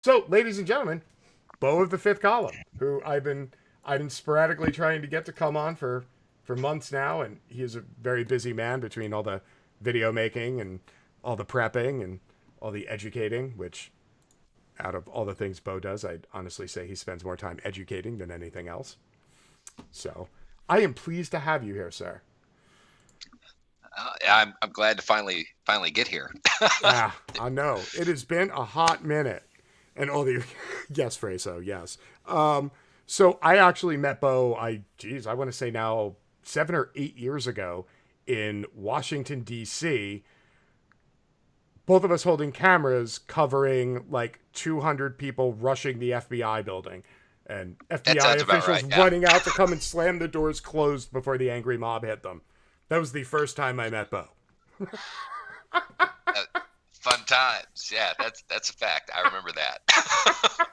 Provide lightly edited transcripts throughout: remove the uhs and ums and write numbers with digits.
So, ladies and gentlemen, Beau of the Fifth Column, who I've been sporadically trying to get to come on for months now, and he is a very busy man between all the video making and all the prepping and all the educating, which out of all the things Beau does, I'd honestly say he spends more time educating than anything else. So, I am pleased to have you here, sir. I'm glad to finally get here. Yeah, I know. It has been a hot minute. And all the yes, Freso, yes. So I actually met Beau, I want to say now 7 or 8 years ago in Washington, D.C., both of us holding cameras covering like 200 people rushing the FBI building and That FBI sounds about officials right. Yeah, running out to come and slam the doors closed before the angry mob hit them. That was the first time I met Beau. uh, fun times. Yeah, that's a fact. I remember that.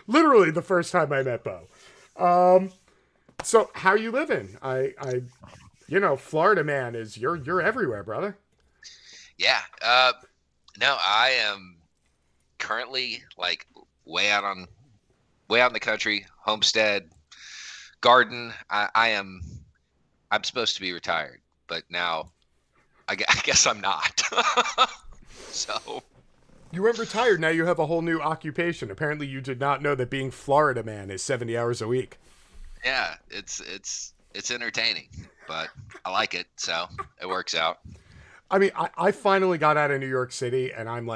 Literally the first time I met Beau. So how you living? Florida man is you're everywhere, brother. Yeah. No, I am currently like way out on way out in the country, homestead, garden. I am. I'm supposed to be retired, but now I guess I'm not. So You went retired. Now you have a whole new occupation. Apparently, you did not know that being Florida man is 70 hours a week. yeah, it's entertaining, but I like it, so it works out. I mean, I finally got out of New York City, and I'm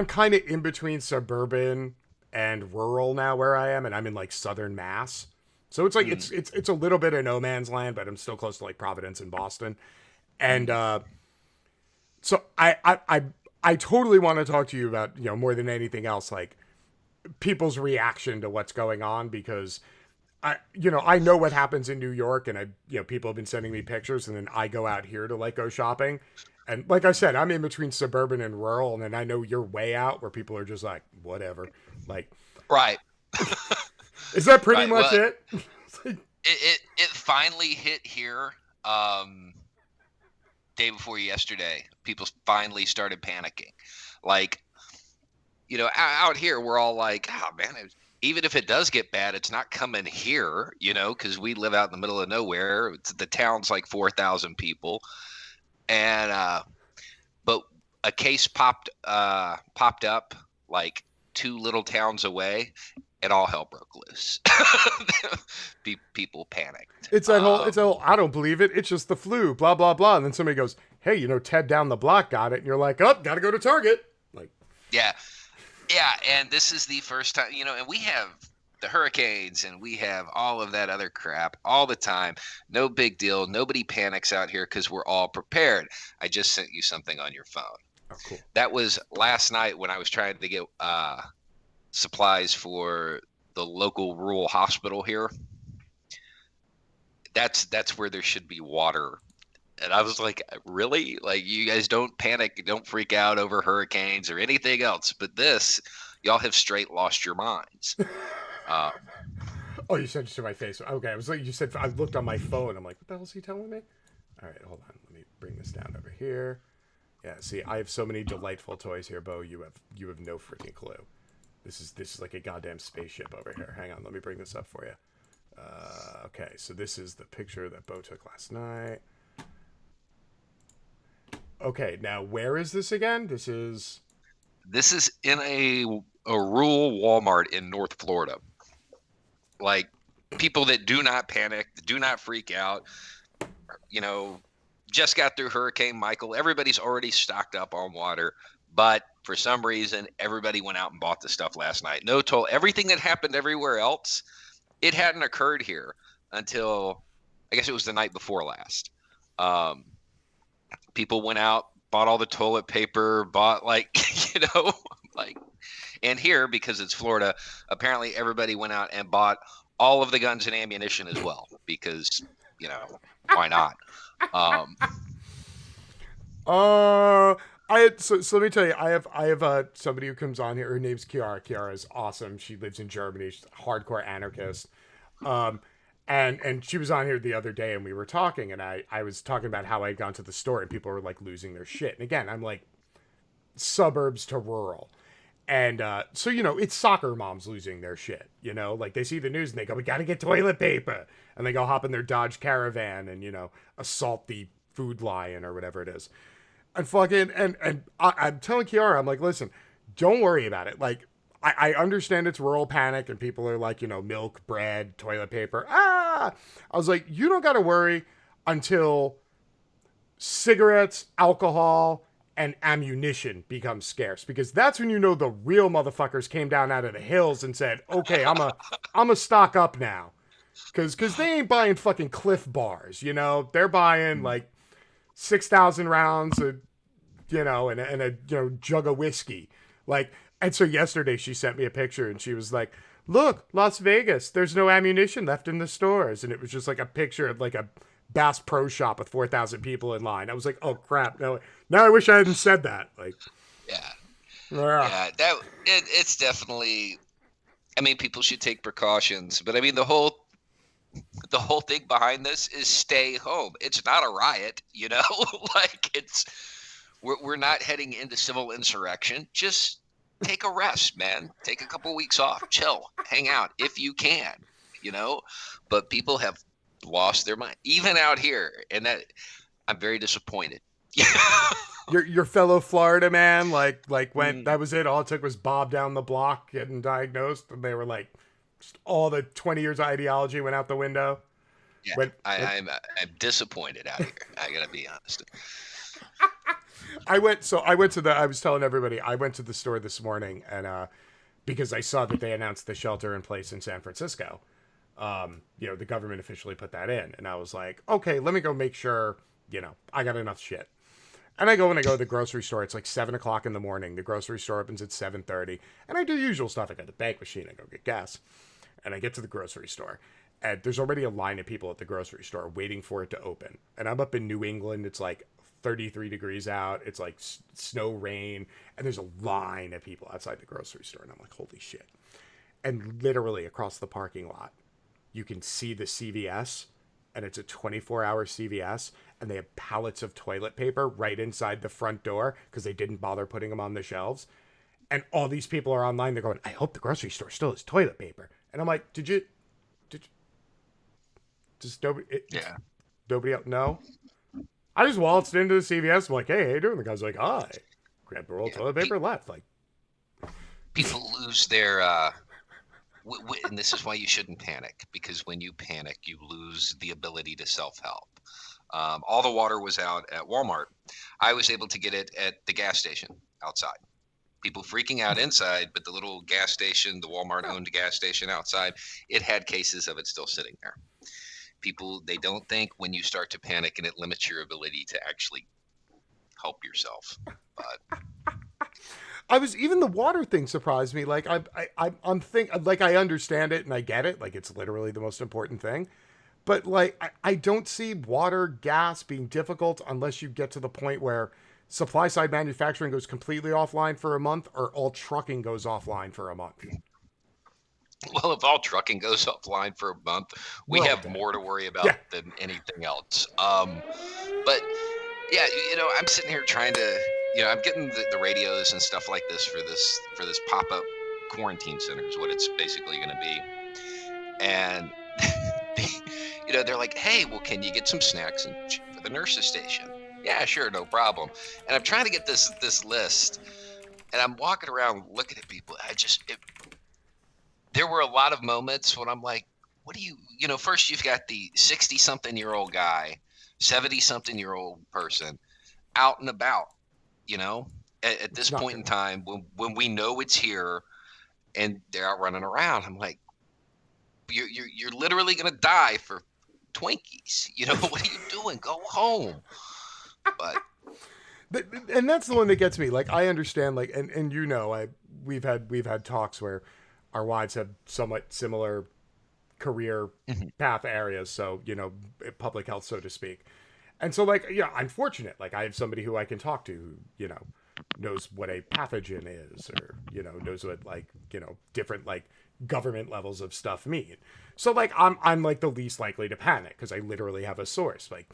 kind of in between suburban and rural now where I am, and I'm in like southern Mass. So it's like Mm, it's a little bit of no man's land, but I'm still close to like Providence and Boston. And mm. so I totally want to talk to you about more than anything else, like people's reaction to what's going on because I know what happens in New York, and people have been sending me pictures, and then I go out here to like go shopping, and like I said, I'm in between suburban and rural, and then I know you're way out where people are just like whatever, like Right. is that pretty Right. much Well, it? it finally hit here day before yesterday. People finally started panicking. Like, out here we're all like, "Oh man, even if it does get bad, it's not coming here, because we live out in the middle of nowhere. The town's like 4,000 people." And but a case popped up like two little towns away, and all hell broke loose. People panicked. It's that whole I don't believe it. It's just the flu, blah blah blah, and then somebody goes, hey, Ted down the block got it, and you're like, oh, gotta go to Target, like. Yeah, yeah, and this is the first time, and we have the hurricanes and we have all of that other crap all the time. No big deal. Nobody panics out here because we're all prepared. I just sent you something on your phone. Oh, cool. That was last night when I was trying to get supplies for the local rural hospital here. That's where there should be water. And I was like, really? Like, you guys don't panic, don't freak out over hurricanes or anything else, but this, y'all have straight lost your minds. Um, Oh, you sent it to my face. Okay, I was like, you said I looked on my phone. I'm like, what the hell is he telling me? All right, hold on. Let me bring this down over here. Yeah, see, I have so many delightful toys here, Beau. You have no freaking clue. This is like a goddamn spaceship over here. Hang on, let me bring this up for you. Okay, so this is the picture that Beau took last night. Okay, now where is this again? this is in a rural Walmart in North Florida. Like, people that do not panic, do not freak out, you know, just got through Hurricane Michael. Everybody's already stocked up on water, but for some reason, everybody went out and bought the stuff last night. No toll. Everything that happened everywhere else, it hadn't occurred here until I guess it was the night before last. Um, People went out, bought all the toilet paper, bought like, like, and here, because it's Florida, apparently everybody went out and bought all of the guns and ammunition as well, because, you know, why not? Um, uh so let me tell you, I have somebody who comes on here. Her name's Kiara. Kiara is awesome. She lives in Germany. She's a hardcore anarchist. Um, and she was on here the other day, and we were talking, and I was talking about how I'd gone to the store, and people were like losing their shit. And again, I'm like suburbs to rural, And so, it's soccer moms losing their shit, like they see the news and they go, we got to get toilet paper. And they go hop in their Dodge Caravan and, assault the Food Lion or whatever it is. And fucking, I'm telling Kiara, I'm like, listen, don't worry about it. Like, I understand it's rural panic and people are like, milk, bread, toilet paper. I was like, you don't got to worry until cigarettes, alcohol, and ammunition become scarce, because that's when the real motherfuckers came down out of the hills and said, okay, I'm a stock up now. Cause they ain't buying fucking Cliff bars, they're buying like 6,000 rounds of, and a jug of whiskey. Like, and so yesterday she sent me a picture and she was like, look, Las Vegas, there's no ammunition left in the stores. And it was just like a picture of like a Bass Pro Shop with 4,000 people in line. I was like, oh crap. No, now I wish I hadn't said that. Like, yeah, it's definitely, I mean, people should take precautions, but I mean, the whole thing behind this is stay home. It's not a riot, like we're not heading into civil insurrection. Just take a rest, man. Take a couple weeks off, chill, hang out if you can, but people have lost their mind even out here. And that I'm very disappointed. Your fellow Florida man, like when that was it. All it took was Bob down the block getting diagnosed, and they were like, just all the 20 years of ideology went out the window. Yeah, I'm disappointed out here. I gotta be honest. I was telling everybody, I went to the store this morning, and because I saw that they announced the shelter in place in San Francisco. The government officially put that in, and I was like, okay, let me go make sure, I got enough shit. And I go to the grocery store. It's like 7:00 in the morning. The grocery store opens at 7:30, and I do the usual stuff. I go to the bank machine, I go get gas, and I get to the grocery store, and there's already a line of people at the grocery store waiting for it to open. And I'm up in New England. It's like 33 degrees out. It's like snow, rain, and there's a line of people outside the grocery store, and I'm like, holy shit. And literally across the parking lot, you can see the CVS, and it's a 24-hour CVS, and they have pallets of toilet paper right inside the front door because they didn't bother putting them on the shelves. And all these people are online. They're going, I hope the grocery store still has toilet paper. And I'm like, does nobody else know? I just waltzed into the CVS. I'm like, hey, how you doing? The guy's like, hi. Grabbed a roll of toilet paper, left. Like, people lose their, and this is why you shouldn't panic, because when you panic, you lose the ability to self-help. All the water was out at Walmart. I was able to get it at the gas station outside. People freaking out inside, but the little gas station, the Walmart-owned gas station outside, it had cases of it still sitting there. People, they don't think when you start to panic and it limits your ability to actually help yourself. But even the water thing surprised me. Like I'm thinking, like, I understand it and I get it. Like, it's literally the most important thing. But like, I don't see water, gas being difficult unless you get to the point where supply side manufacturing goes completely offline for a month, or all trucking goes offline for a month. Well, if all trucking goes offline for a month, we have more to worry about than anything else. But yeah, I'm sitting here trying to, I'm getting the radios and stuff like this for this pop-up quarantine center is what it's basically going to be. And they're like, hey, well, can you get some snacks for the nurse's station? Yeah, sure, no problem. And I'm trying to get this list, and I'm walking around looking at people. There were a lot of moments when I'm like, what do you, first you've got the 60-something-year-old guy, 70-something-year-old person out and about, at this point in time when we know it's here and they're out running around. I'm like, you're literally going to die for Twinkies. What are you doing? Go home. But and that's the one that gets me. Like, I understand, like, and we've had talks where our wives have somewhat similar career path areas, so public health, so to speak. And so, like, I'm fortunate. Like, I have somebody who I can talk to who knows what a pathogen is, or knows what, like, different, like, government levels of stuff mean. So, like, I'm like the least likely to panic because I literally have a source. Like,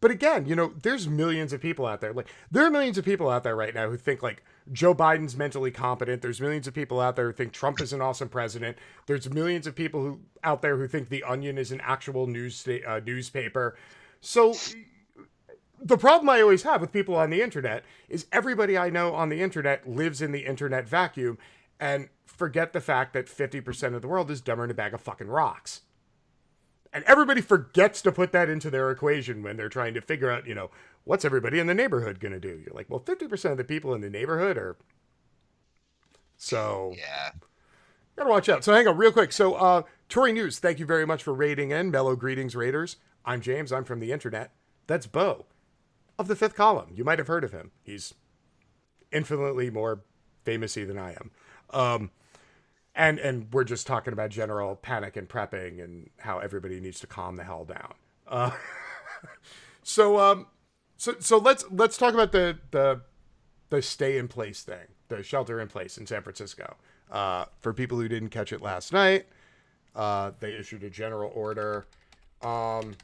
but again, there's millions of people out there. Like, there are millions of people out there right now who think, like, Joe Biden's mentally competent. There's millions of people out there who think Trump is an awesome president. There's millions of people who out there who think The Onion is an actual newspaper. So the problem I always have with people on the internet is everybody I know on the internet lives in the internet vacuum and forget the fact that 50% of the world is dumber than a bag of fucking rocks. And everybody forgets to put that into their equation when they're trying to figure out, what's everybody in the neighborhood going to do? You're like, well, 50% of the people in the neighborhood are. So. Yeah. Gotta watch out. So hang on real quick. So, Tory News, thank you very much for raiding in. Mellow greetings, Raiders. I'm James. I'm from the internet. That's Beau of the Fifth Column. You might have heard of him. He's infinitely more famous-y than I am. And we're just talking about general panic and prepping and how everybody needs to calm the hell down. So let's talk about the stay in place thing, the shelter in place in San Francisco. For people who didn't catch it last night, they issued a general order. And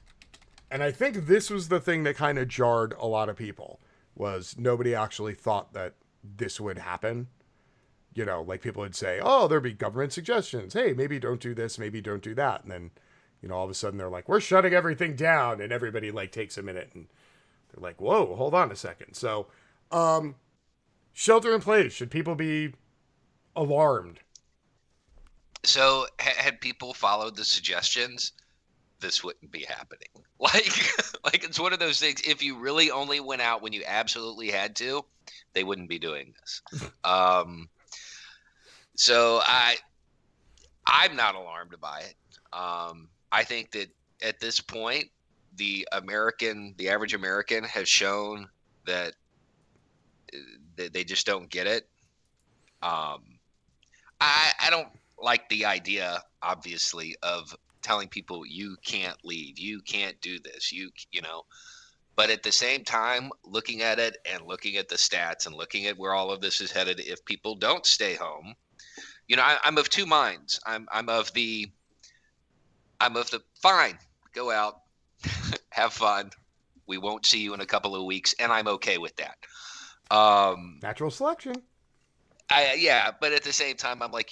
I think this was the thing that kind of jarred a lot of people, was nobody actually thought that this would happen. Like people would say, oh, there'd be government suggestions. Hey, maybe don't do this, maybe don't do that. And then, all of a sudden they're like, we're shutting everything down. And everybody takes a minute and they're like, whoa, hold on a second. So, shelter in place. Should people be alarmed? So had people followed the suggestions, this wouldn't be happening. Like it's one of those things. If you really only went out when you absolutely had to, they wouldn't be doing this. So I'm not alarmed by it. I think that at this point, the average American has shown that they just don't get it. I don't like the idea, obviously, of telling people you can't leave, you can't do this, but at the same time, looking at it and looking at the stats and looking at where all of this is headed, if people don't stay home, I'm of two minds. I'm of the fine, go out, have fun. We won't see you in a couple of weeks, and I'm okay with that. Natural selection. Yeah, but at the same time, I'm like,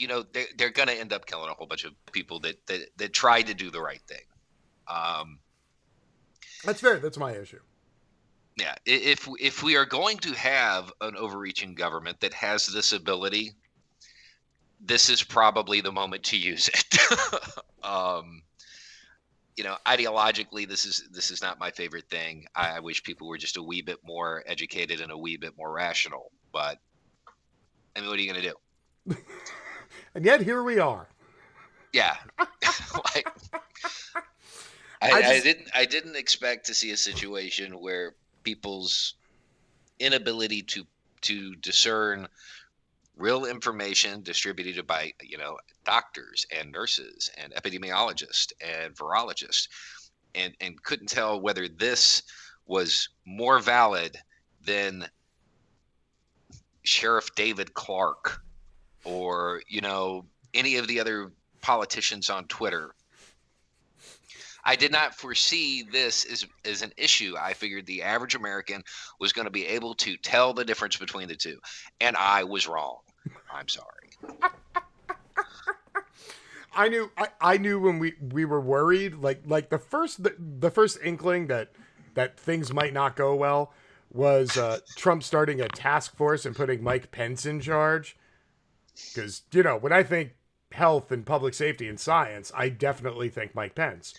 they're going to end up killing a whole bunch of people that tried to do the right thing. That's fair. That's my issue. Yeah, if we are going to have an overreaching government that has this ability, this is probably the moment to use it. Ideologically, this is not my favorite thing. I wish people were just a wee bit more educated and a wee bit more rational. But I mean, what are you going to do? And yet here we are. Yeah, I didn't expect to see a situation where people's inability to discern real information distributed by doctors and nurses and epidemiologists and virologists and couldn't tell whether this was more valid than Sheriff David Clark or any of the other politicians on Twitter. I did not foresee this as an issue. I figured the average American was going to be able to tell the difference between the two. And I was wrong. I'm sorry. I knew when we were worried, like the first inkling that things might not go well was Trump starting a task force and putting Mike Pence in charge. Because, when I think health and public safety and science, I definitely think Mike Pence.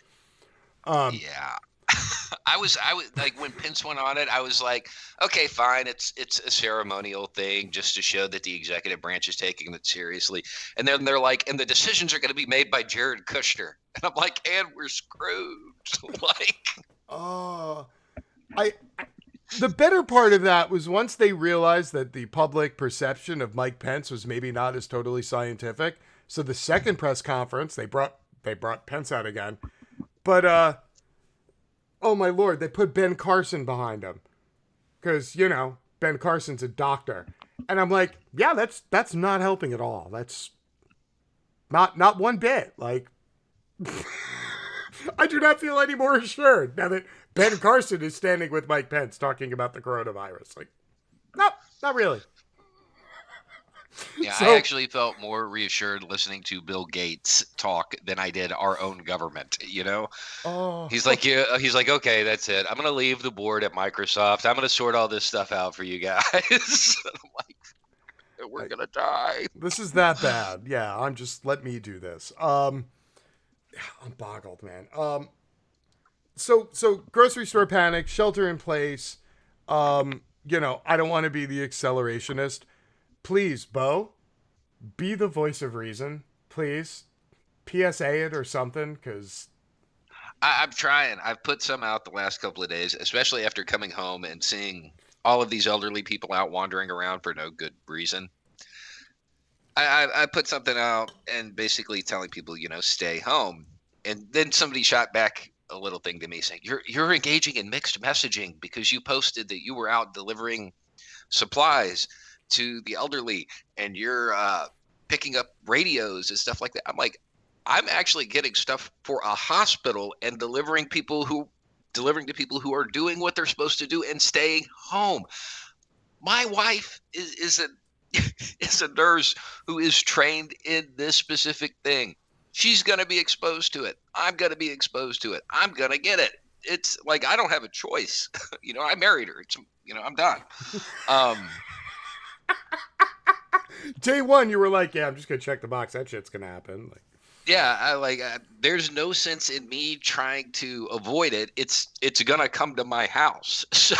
Yeah. I was like, when Pence went on it, I was like, okay, fine. It's a ceremonial thing just to show that the executive branch is taking it seriously. And then they're like, and the decisions are going to be made by Jared Kushner. And I'm like, and we're screwed. The better part of that was once they realized that the public perception of Mike Pence was maybe not as totally scientific. So the second press conference, they brought Pence out again. But, oh my Lord, they put Ben Carson behind him. Because, Ben Carson's a doctor. And I'm like, yeah, that's not helping at all. That's not one bit. Like, I do not feel any more assured now that Ben Carson is standing with Mike Pence talking about the coronavirus. Like, no, not really. Yeah, I So, actually felt more reassured listening to Bill Gates talk than I did our own government, you know? oh, He's like, yeah, he's like, okay, that's it. I'm gonna leave the board at Microsoft. I'm gonna sort all this stuff out for you guys. And I'm like, we're I, gonna die. this is that bad. Yeah, I'm just let me do this. I'm boggled, man. So grocery store panic, shelter in place. I don't want to be the accelerationist. Please, Beau, be the voice of reason. Please, PSA it or something, because I'm trying. I've put some out the last couple of days, especially after coming home and seeing all of these elderly people out wandering around for no good reason. I put something out and basically telling people, stay home. And then somebody shot back a little thing to me saying, You're engaging in mixed messaging because you posted that you were out delivering supplies to the elderly and you're picking up radios and stuff like that. I'm like, I'm actually getting stuff for a hospital and delivering to people who are doing what they're supposed to do and staying home. My wife is a is a nurse who is trained in this specific thing. She's going to be exposed to it. I'm going to be exposed to it. I'm going to get it. It's like I don't have a choice. I married her. I'm done. Um, day one you were like, yeah, I'm just gonna check the box. That shit's gonna happen. Like, yeah, there's no sense in me trying to avoid it. It's going to come to my house. So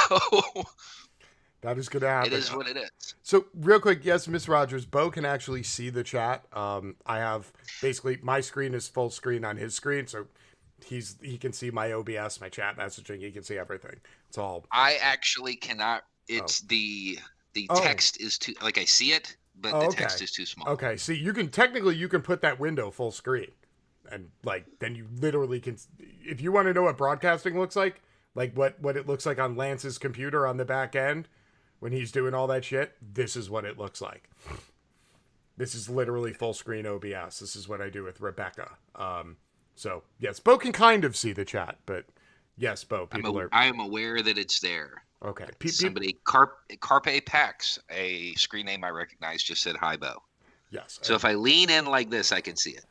that is gonna it happen. is what it is. So real quick, yes, Miss Rogers, Beau can actually see the chat. I have basically my screen is full screen on his screen, so he can see my OBS, my chat messaging. He can see everything. It's all. I actually cannot. Oh, It's the oh, text is too like I see it, but oh, the okay, text is too small. okay. See, you can put that window full screen, and like then you literally can. If you want to know what broadcasting looks like what it looks like on Lance's computer on the back end when he's doing all that shit, this is what it looks like. This is literally full screen OBS. This is what I do with Rebecca. So yes, Beau can kind of see the chat, but yes, Beau, people are I am aware that it's there. okay. Somebody Carpe Pax, a screen name I recognize, just said hi, Beau. Yes. So if I lean in like this, I can see it,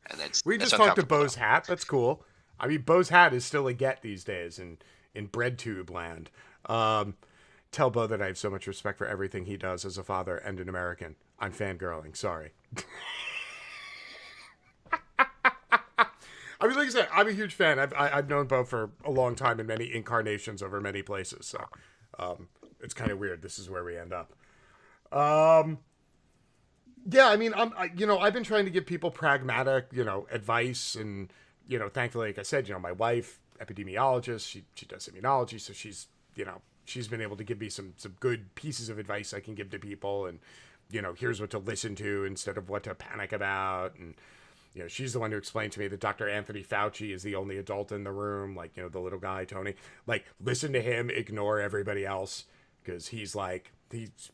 and We that's just talked to uncomfortable. Beau's hat. That's cool. I mean, Beau's hat is still a get these days in bread tube land. Tell Beau that I have so much respect for everything he does as a father and an American. I'm fangirling. Sorry. I mean, like I said, I'm a huge fan. I've known Beau for a long time in many incarnations over many places. So it's kind of weird. This is where we end up. Um, yeah, I mean, I've been trying to give people pragmatic, advice, and thankfully, like I said, my wife, epidemiologist, she does immunology, so she's been able to give me some good pieces of advice I can give to people, and here's what to listen to instead of what to panic about, and she's the one who explained to me that Dr. Anthony Fauci is the only adult in the room, like the little guy Tony, like listen to him, ignore everybody else, because he's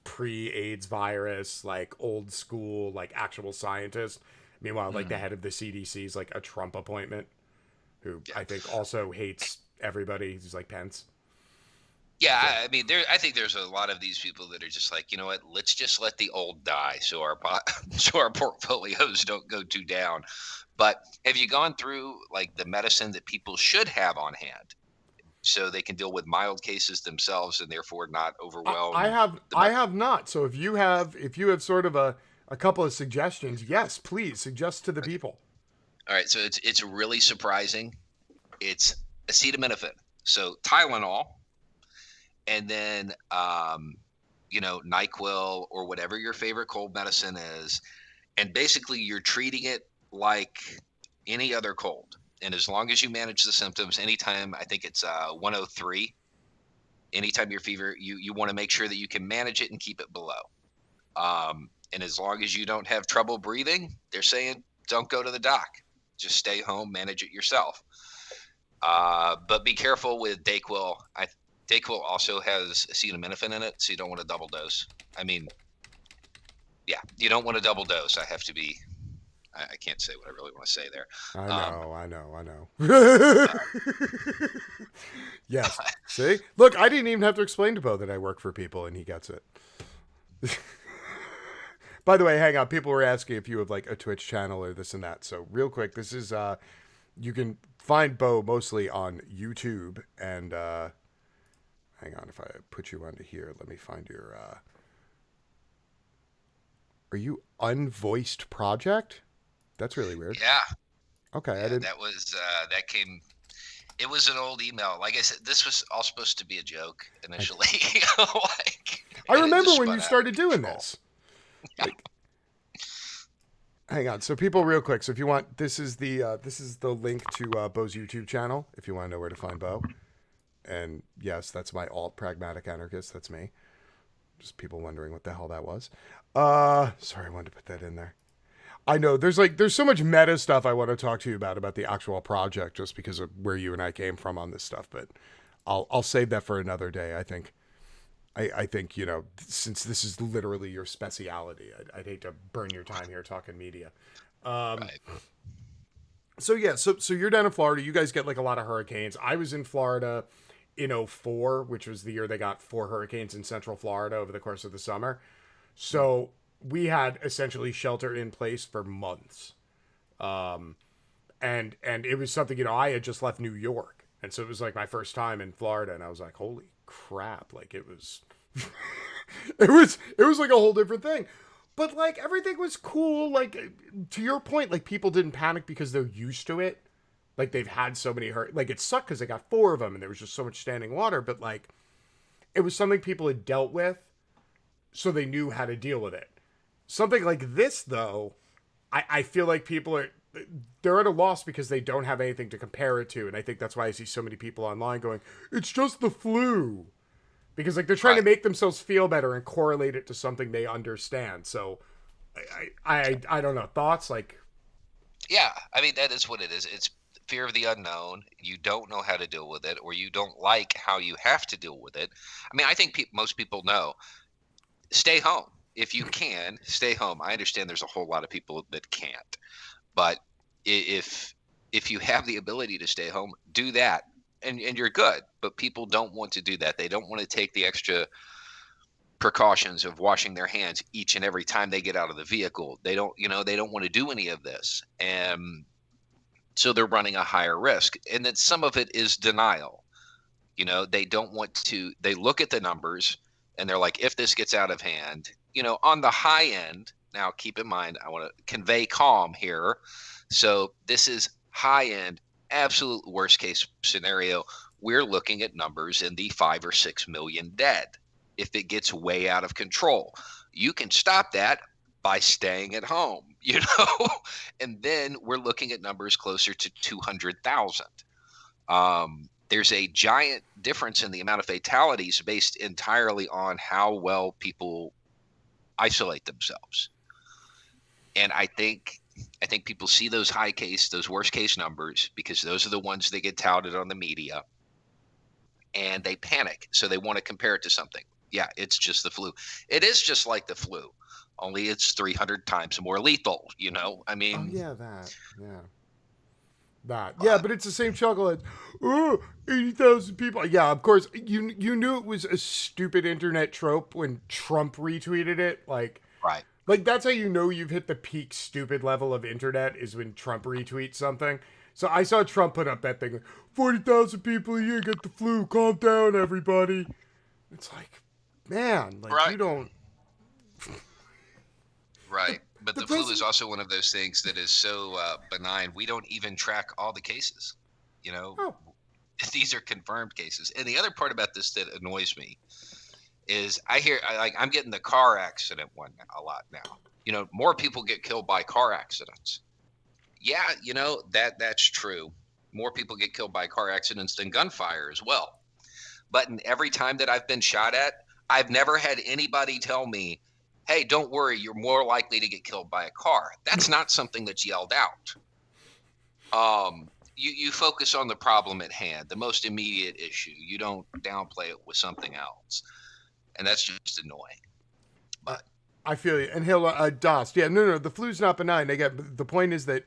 pre-AIDS virus, like old school, like actual scientist. Meanwhile, like the head of the CDC is like a Trump appointment, who Yeah. I think also hates everybody. He's like Pence. Yeah, So I mean, I think there's a lot of these people that are just like, you know what? Let's just let the old die, so so our portfolios don't go too down. But have you gone through like the medicine that people should have on hand, so they can deal with mild cases themselves and therefore not I overwhelm have the I have not. So if you have sort of a couple of suggestions, yes, please suggest to the Okay. people. All right, so it's really surprising. It's acetaminophen, so Tylenol, and then NyQuil or whatever your favorite cold medicine is, and basically you're treating it like any other cold. And as long as you manage the symptoms, anytime I think it's 103, anytime your fever, you want to make sure that you can manage it and keep it below. And as long as you don't have trouble breathing, they're saying don't go to the doc. Just stay home, manage it yourself. But be careful with Dayquil. Dayquil also has acetaminophen in it, so you don't want to double dose. I mean, yeah, you don't want to double dose. I can't say what I really want to say there. I Um, know, I know. Yes. See? Look, I didn't even have to explain to Beau that I work for people and he gets it. By the way, hang on. People were asking if you have like a Twitch channel or this and that. So real quick, this is you can find Beau mostly on YouTube and hang on. If I put you onto here, let me find your. Are you Unvoiced Project? That's really weird. Yeah. Okay, Yeah, I didn't. that was that came. It was an old email. Like I said, this was all supposed to be a joke initially. Like, I and it remember just when spun you out of started doing control. this. Like, hang on. So people, real quick. So if you want, this is the link to Beau's YouTube channel. If you want to know where to find Beau. And yes, that's my alt pragmatic anarchist. That's me. Just people wondering what the hell that was. Sorry, I wanted to put that in there. I know there's so much meta stuff I want to talk to you about the actual project, just because of where you and I came from on this stuff. But I'll save that for another day. I think, you know, since this is literally your speciality, I'd hate to burn your time here talking media. Right. So yeah, so you're down in Florida. You guys get like a lot of hurricanes. I was in Florida in '04, which was the year they got 4 hurricanes in Central Florida over the course of the summer. So we had essentially shelter in place for months. And it was something, you know, I had just left New York. And so it was like my first time in Florida, and I was like, holy crap, like it was it was like a whole different thing. But like everything was cool. Like to your point, like people didn't panic because they're used to it. Like they've had so many like it sucked because they got 4 of them and there was just so much standing water, but like it was something people had dealt with, so they knew how to deal with it. Something like this though, I feel like people are they're at a loss because they don't have anything to compare it to. And I think that's why I see so many people online going, it's just the flu. Because like they're trying to make themselves feel better and correlate it to something they understand. So I don't know. Thoughts like Yeah, I mean that is what it is. It's fear of the unknown. You don't know how to deal with it, or you don't like how you have to deal with it. I mean, I think most people know. Stay home if you can. Stay home. I understand there's a whole lot of people that can't, but if you have the ability to stay home, do that, and you're good. But people don't want to do that. They don't want to take the extra precautions of washing their hands each and every time they get out of the vehicle. They don't, they don't want to do any of this. And so they're running a higher risk. And then some of it is denial. They don't want to, they look at the numbers and they're like, if this gets out of hand, on the high end, now keep in mind, I want to convey calm here. So this is high end, absolute worst case scenario. We're looking at numbers in the 5 or 6 million dead. If it gets way out of control, you can stop that by staying at home, and then we're looking at numbers closer to 200,000. There's a giant difference in the amount of fatalities based entirely on how well people isolate themselves. And I think people see those those worst case numbers, because those are the ones that get touted on the media, and they panic. So they want to compare it to something. Yeah, it's just the flu. It is just like the flu, only it's 300 times more lethal. I mean, oh yeah, that yeah, but but it's the same chuckle as 80,000 people. Yeah, of course you knew it was a stupid internet trope when Trump retweeted it. right. Like that's how you know you've hit the peak stupid level of internet, is when Trump retweets something. So I saw Trump put up that thing, 40,000 people a year get the flu. Calm down, everybody. It's like, man, like Right. you don't. Right. But The the flu president. is also one of those things that is so benign. We don't even track all the cases. You know, Oh, these are confirmed cases. And the other part about this that annoys me is I'm getting the car accident one a lot now. More people get killed by car accidents. Yeah, that's true. More people get killed by car accidents than gunfire as well. But in every time that I've been shot at, I've never had anybody tell me, hey, don't worry, you're more likely to get killed by a car. That's not something that's yelled out. You focus on the problem at hand, the most immediate issue. You don't downplay it with something else. And that's just annoying. But I feel you. And he'll Dost. Yeah, no. The flu's not benign. The point is that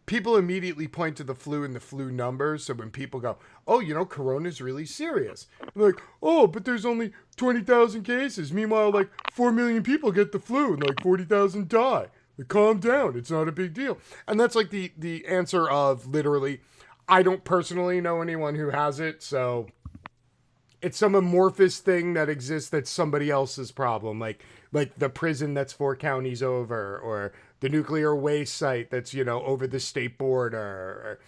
people immediately point to the flu and the flu numbers. So when people go, oh, corona's really serious. They're like, oh, but there's only 20,000 cases. Meanwhile, like 4 million people get the flu and like 40,000 die. Like, calm down. It's not a big deal. And that's like the answer of literally, I don't personally know anyone who has it. So it's some amorphous thing that exists that's somebody else's problem. Like the prison that's 4 counties over, or the nuclear waste site that's, over the state border. Or,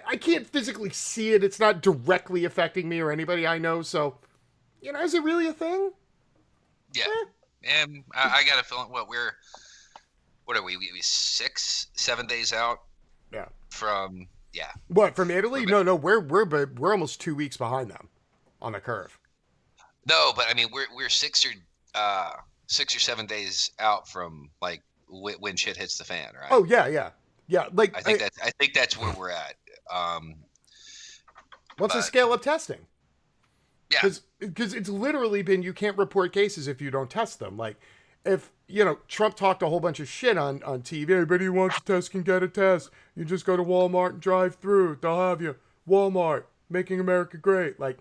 I can't physically see it. It's not directly affecting me or anybody I know. So, is it really a thing? Yeah. And I got a feeling, what are we 6-7 days out? Yeah. From, yeah. What, from Italy? No, we're almost 2 weeks behind them on the curve. No, but I mean, we're 6 or 7 days out from like when shit hits the fan, right? Oh yeah. Like I think that's where we're at. What's the scale of testing? Yeah, because it's literally been, you can't report cases if you don't test them. Like, if Trump talked a whole bunch of shit on TV. Everybody who wants a test can get a test. You just go to Walmart and drive through. They'll have you. Walmart, making America great. Like,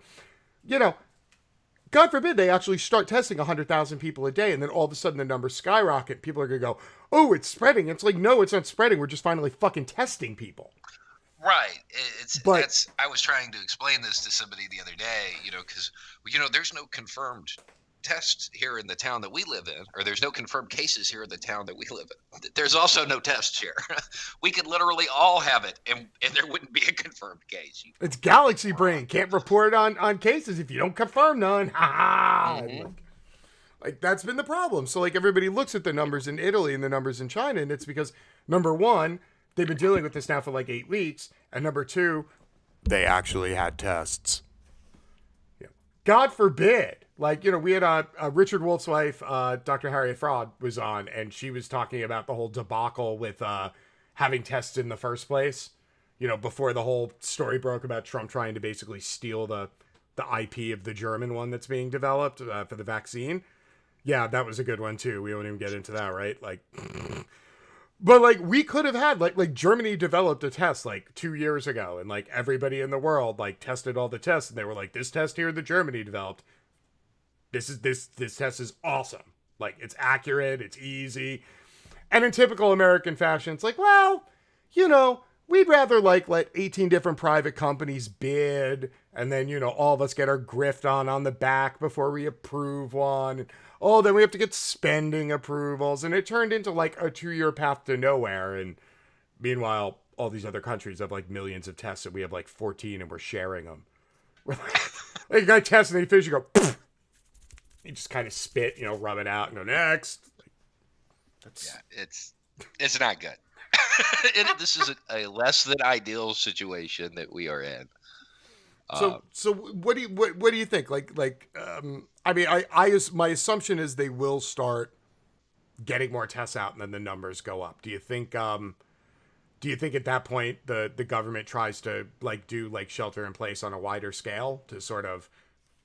God forbid they actually start testing 100,000 people a day, and then all of a sudden the numbers skyrocket. People are going to go, oh, it's spreading. It's like, no, it's not spreading. We're just finally fucking testing people. Right. I was trying to explain this to somebody the other day, because, there's no confirmed tests here in the town that we live in, or there's no confirmed cases here in the town that we live in. There's also no tests here. We could literally all have it, and there wouldn't be a confirmed case. It's galaxy brain. Can't report on cases if you don't confirm none. Ha ha. Like, that's been the problem. So, like, everybody looks at the numbers in Italy and the numbers in China, and it's because, number one, they've been dealing with this now for like 8 weeks, and number two, they actually had tests. Yeah. God forbid. Like, we had Richard Wolf's wife, Dr. Harriet Fraud, was on, and she was talking about the whole debacle with having tests in the first place. Before the whole story broke about Trump trying to basically steal the IP of the German one that's being developed for the vaccine. Yeah, that was a good one too. We won't even get into that, right? Like, but like, we could have had like Germany developed a test like 2 years ago, and like everybody in the world like tested all the tests, and they were like, this test here that Germany developed, this test is awesome. Like, it's accurate, it's easy. And in typical American fashion, it's like, well, we'd rather like let 18 different private companies bid, and then, all of us get our grift on the back before we approve one. And, oh, then we have to get spending approvals. And it turned into like a 2-year path to nowhere. And meanwhile, all these other countries have like millions of tests, and we have like 14, and we're sharing them. Like, you got tests, and they finish, you go, pfft. You just kind of spit, rub it out, and go, next. Yeah, it's not good. This is a less than ideal situation that we are in. So what do you think? I mean, my assumption is they will start getting more tests out, and then the numbers go up. Do you think at that point the government tries to like do like shelter in place on a wider scale to sort of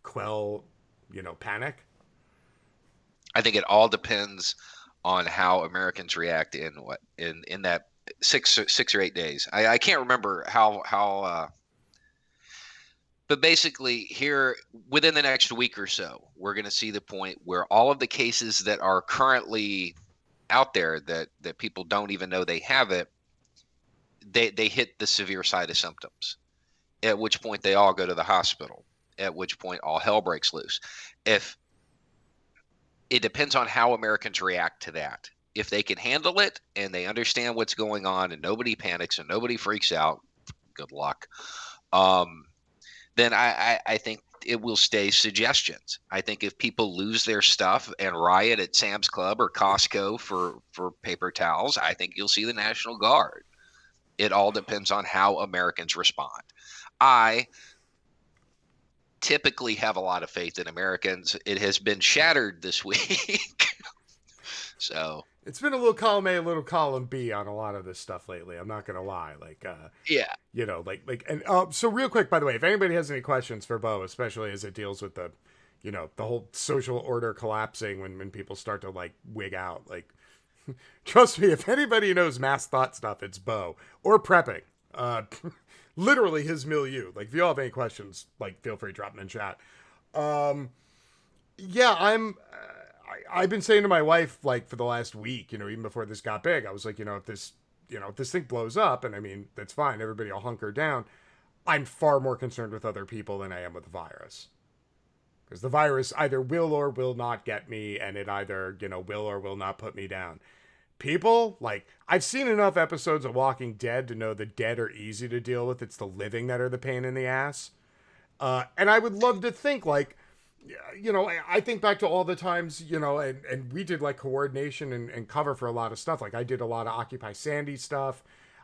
quell, panic? I think it all depends on how Americans react in that 6 or 8 days. I can't remember how but basically here within the next week or so, we're going to see the point where all of the cases that are currently out there that people don't even know they have it, they hit the severe side of symptoms, at which point they all go to the hospital, at which point all hell breaks loose. It depends on how Americans react to that. If they can handle it and they understand what's going on and nobody panics and nobody freaks out, good luck. Then I think it will stay suggestions. I think if people lose their stuff and riot at Sam's Club or Costco for paper towels, I think you'll see the National Guard. It all depends on how Americans respond. I typically have a lot of faith in Americans. It has been shattered this week. So it's been a little column A, a little column B on a lot of this stuff lately. I'm not going to lie. Like, yeah, so real quick, by the way, if anybody has any questions for Beau, especially as it deals with the, the whole social order collapsing when people start to like wig out, like, Trust me, if anybody knows mass thought stuff, it's Beau. Or prepping. Uh, Literally his milieu. Like, if you all have any questions, like, feel free to drop them in chat. Um, yeah, I've been saying to my wife, like, for the last week, even before this got big, I was like, if this thing blows up, and I mean, that's fine, everybody will hunker down. I'm far more concerned with other people than I am with the virus. Because the virus either will or will not get me, and it either, will or will not put me down. People, like, I've seen enough episodes of Walking Dead to know the dead are easy to deal with. It's the living that are the pain in the ass. And I would love to think, like, I think back to all the times, and we did, like, coordination and cover for a lot of stuff. Like, I did a lot of Occupy Sandy stuff.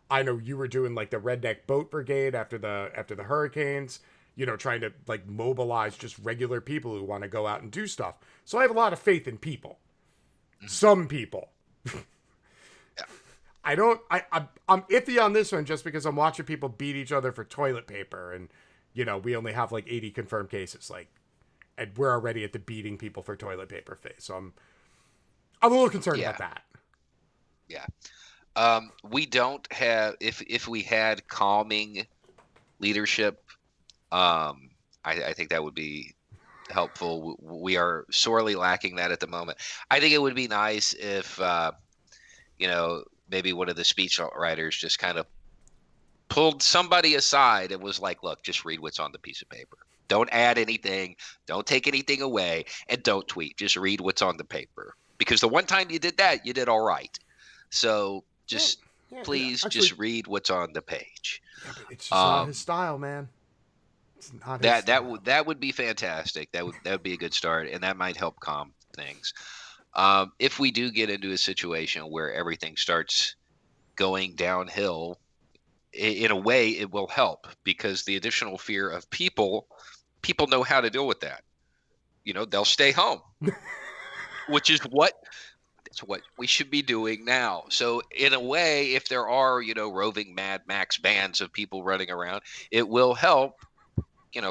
I know you were doing, like, the Redneck Boat Brigade after the hurricanes, trying to, like, mobilize just regular people who want to go out and do stuff. So I have a lot of faith in people. Some people. I don't. I'm iffy on this one just because I'm watching people beat each other for toilet paper, and we only have like 80 confirmed cases, like, and we're already at the beating people for toilet paper phase. So I'm a little concerned about that. Yeah. We don't have if we had calming leadership, I think that would be helpful. We are sorely lacking that at the moment. I think it would be nice if maybe one of the speech writers just kind of pulled somebody aside and was like, look, just read what's on the piece of paper. Don't add anything. Don't take anything away. And don't tweet. Just read what's on the paper. Because the one time you did that, you did all right. So just please actually, just read what's on the page. Yeah, but it's just not his style, man. It's not his style. That would be fantastic. That would be a good start. And that might help calm things. If we do get into a situation where everything starts going downhill, in a way, it will help because the additional fear of people know how to deal with that. They'll stay home, which is what we should be doing now. So in a way, if there are, roving Mad Max bands of people running around, it will help,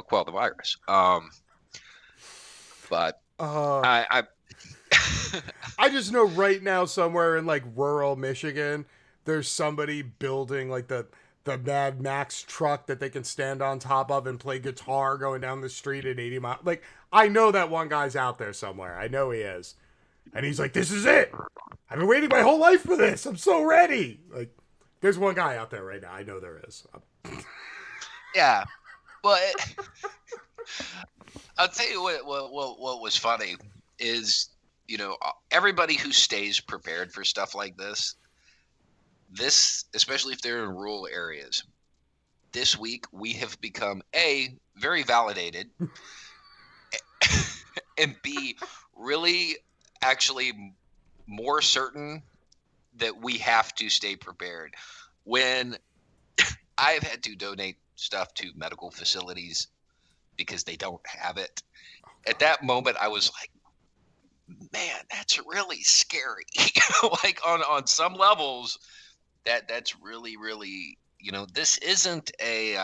quell the virus. But I I just know right now somewhere in like rural Michigan, there's somebody building like the Mad Max truck that they can stand on top of and play guitar going down the street at 80 miles. Like, I know that one guy's out there somewhere. I know he is. And he's like, this is it. I've been waiting my whole life for this. I'm so ready. Like, there's one guy out there right now. I know there is. Yeah. But I'll tell you what was funny is, everybody who stays prepared for stuff like this, especially if they're in rural areas, this week we have become A, very validated, and B, really actually more certain that we have to stay prepared. When I've had to donate stuff to medical facilities because they don't have it, at that moment I was like, man, that's really scary. Like on some levels, that's really, really, this isn't a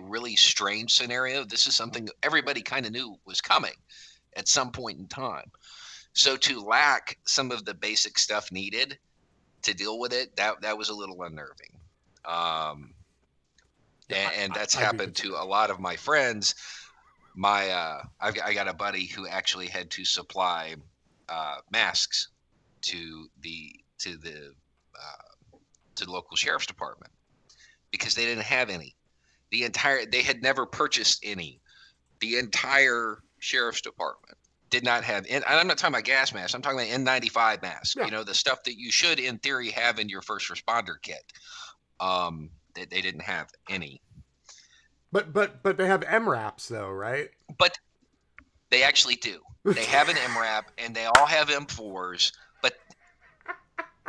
really strange scenario. This is something everybody kind of knew was coming at some point in time. So to lack some of the basic stuff needed to deal with it, that was a little unnerving. And that's happened to a lot of my friends. I got a buddy who actually had to supply masks to the local sheriff's department because they didn't have any. They had never purchased any. The entire sheriff's department did not have. And I'm not talking about gas masks. I'm talking about N95 masks. Yeah. The stuff that you should, in theory, have in your first responder kit. They didn't have any. But they have MRAPs though, right? But they actually do. They have an MRAP and they all have M4s. But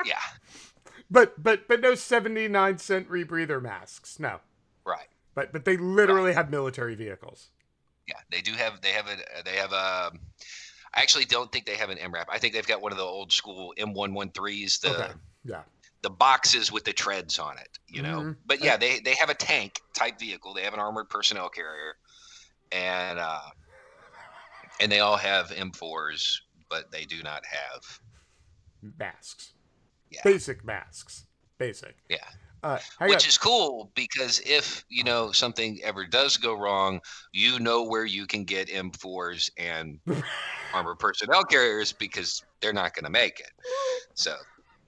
yeah. But no 79-cent rebreather masks. No. Right. But they literally have military vehicles. Yeah, they do have. They have a. I actually don't think they have an MRAP. I think they've got one of the old school M113s. The boxes with the treads on it, Mm-hmm. But yeah, they have a tank type vehicle. They have an armored personnel carrier, and they all have M4s. but they do not have masks. yeah. Basic masks. Basic. Yeah. Hang on. Which is cool because if, something ever does go wrong, you know where you can get M4s and armored personnel carriers because they're not going to make it. So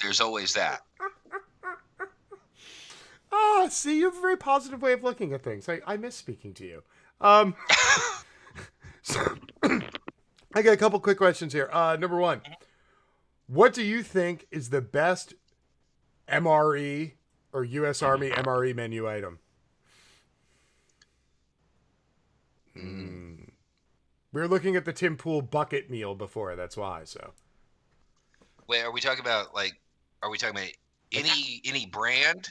there's always that. See, you have a very positive way of looking at things. I miss speaking to you. So, I got a couple quick questions here. Number one, what do you think is the best MRE or U.S. Army MRE menu item? We were looking at the Tim Pool bucket meal before. That's why. So, wait, are we talking about any brand,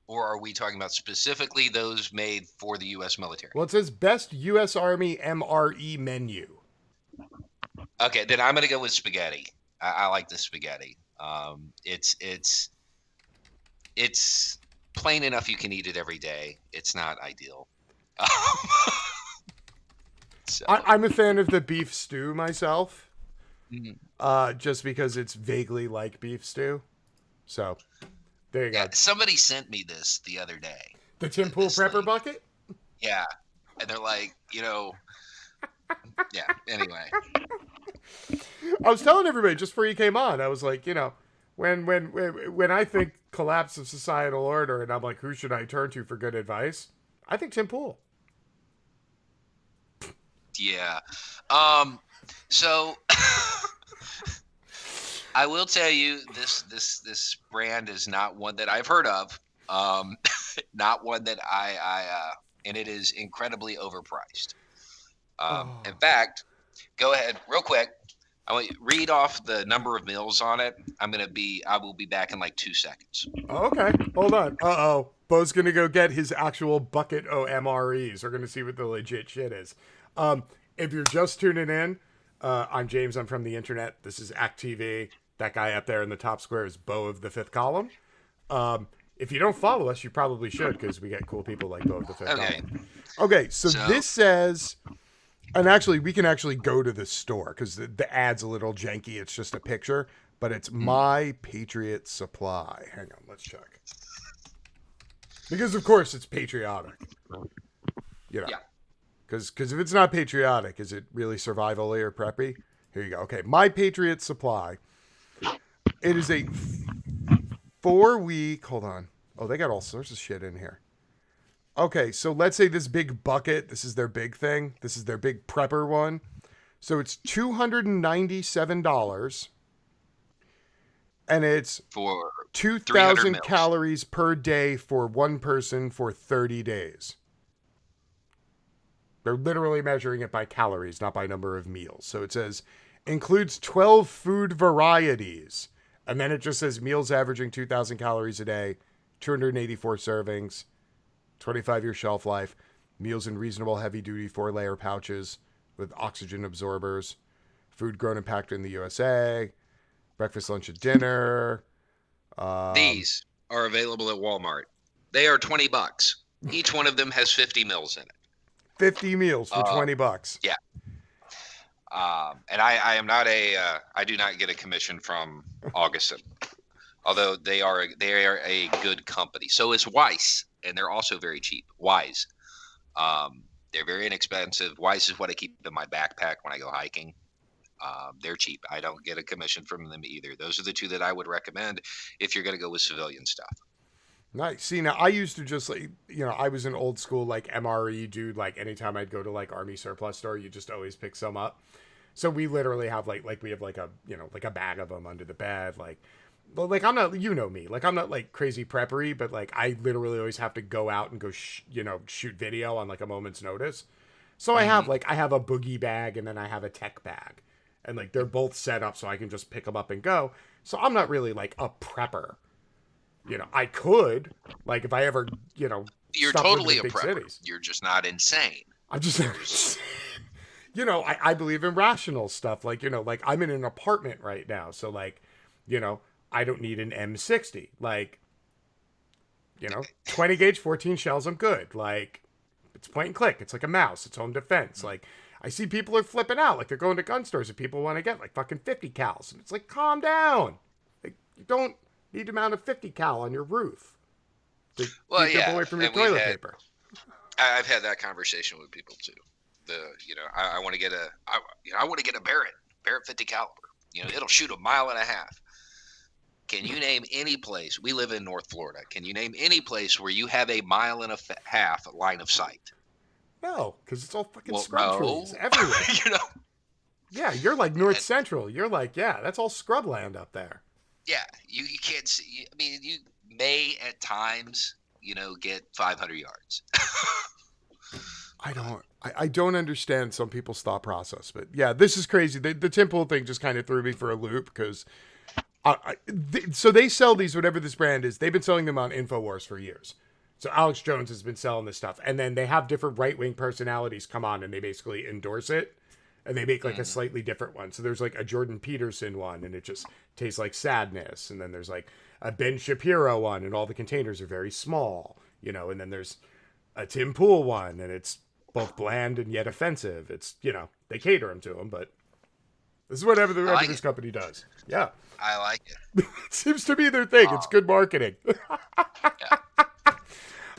or are we talking about specifically those made for the U.S. military? Well, it says best U.S. Army MRE menu. Okay, then I'm gonna go with spaghetti. I like the spaghetti. It's plain enough you can eat it every day. It's not ideal. So. I'm a fan of the beef stew myself, Mm-hmm. just because it's vaguely like beef stew. So, there you go. Somebody sent me this the other day. The Tim Pool Prepper bucket? Yeah. And they're like, yeah, anyway. I was telling everybody just before you came on, I was like, when I think collapse of societal order and I'm like, who should I turn to for good advice? I think Tim Pool. Yeah. So I will tell you this brand is not one that I've heard of. Not one that I and it is incredibly overpriced. In fact, go ahead real quick. I want you to read off the number of meals on it. I will be back in like 2 seconds. Okay. Hold on. Beau's gonna go get his actual bucket of MREs. We're gonna see what the legit shit is. If you're just tuning in, I'm James. I'm from the internet. This is act.tv. That guy up there in the top square is Beau of the Fifth Column. If you don't follow us, you probably should, because we get cool people like Beau of the Fifth Column. Okay, so this says, and actually, we can actually go to the store, because the ad's a little janky. It's just a picture, but it's My Patriot Supply. Hang on, let's check. Because, of course, it's patriotic. Yeah. Because if it's not patriotic, is it really survival-y or preppy? Here you go. Okay, My Patriot Supply. It is a 4-week... Hold on. Oh, they got all sorts of shit in here. Okay, so let's say this big bucket. This is their big thing. This is their big prepper one. So it's $297. And it's for 2,000 calories per day for one person for 30 days. They're literally measuring it by calories, not by number of meals. So it says, includes 12 food varieties. And then it just says meals averaging 2,000 calories a day, 284 servings, 25-year shelf life, meals in reasonable heavy-duty 4-layer pouches with oxygen absorbers, food grown and packed in the USA, breakfast, lunch, and dinner. These are available at Walmart. They are $20. Each one of them has 50 meals in it. 50 meals for $20. Yeah. And I am not I do not get a commission from Augustin, although they are a good company. So is Weiss, and they're also very cheap. Wise. They're very inexpensive. Weiss is what I keep in my backpack when I go hiking. They're cheap. I don't get a commission from them either. Those are the two that I would recommend if you're going to go with civilian stuff. Nice. See, now I used to just I was an old school like MRE dude. Like anytime I'd go to like Army surplus store, you just always pick some up. So we literally have like we have like a bag of them under the bed. Like I'm not, me, like I'm not like crazy preppery, but like I literally always have to go out and go shoot video on like a moment's notice. So I have a boogie bag and then I have a tech bag, and like they're both set up so I can just pick them up and go. So I'm not really like a prepper. I could, like, if I ever, you're totally a prepper. Cities. You're just not insane. I'm just, I believe in rational stuff. Like, like I'm in an apartment right now. So like, I don't need an M60. Like, 20 gauge, 14 shells, I'm good. Like, it's point and click. It's like a mouse. It's home defense. Like, I see people are flipping out, like they're going to gun stores and people want to get like fucking 50 cals, and it's like, calm down. Like, you don't need to mount a 50 cal on your roof to Well, keep people yeah, away from your and we've toilet had paper. I've had that conversation with people too. I want to get I want to get a Barrett 50 caliber. It'll shoot a mile and a half. Can you name any place? We live in North Florida. Can you name any place where you have a mile and a half line of sight? No, because it's all fucking Well, scrub trees no. everywhere. you know, Yeah, you're like North Central. You're like, yeah, that's all scrubland up there. yeah, you can't see. I mean, you may at times, get 500 yards. I don't understand some people's thought process, but yeah, this is crazy. The Tim Pool thing just kind of threw me for a loop because so they sell these, whatever this brand is. They've been selling them on InfoWars for years. So Alex Jones has been selling this stuff, and then they have different right wing personalities come on and they basically endorse it, and they make like a slightly different one. So there's like a Jordan Peterson one, and it just tastes like sadness, and then there's like a Ben Shapiro one, and all the containers are very small, and then there's a Tim Pool one, and it's both bland and yet offensive. It's they cater them to them, but this is whatever this company does. Yeah. I like it. It seems to be their thing. It's good marketing.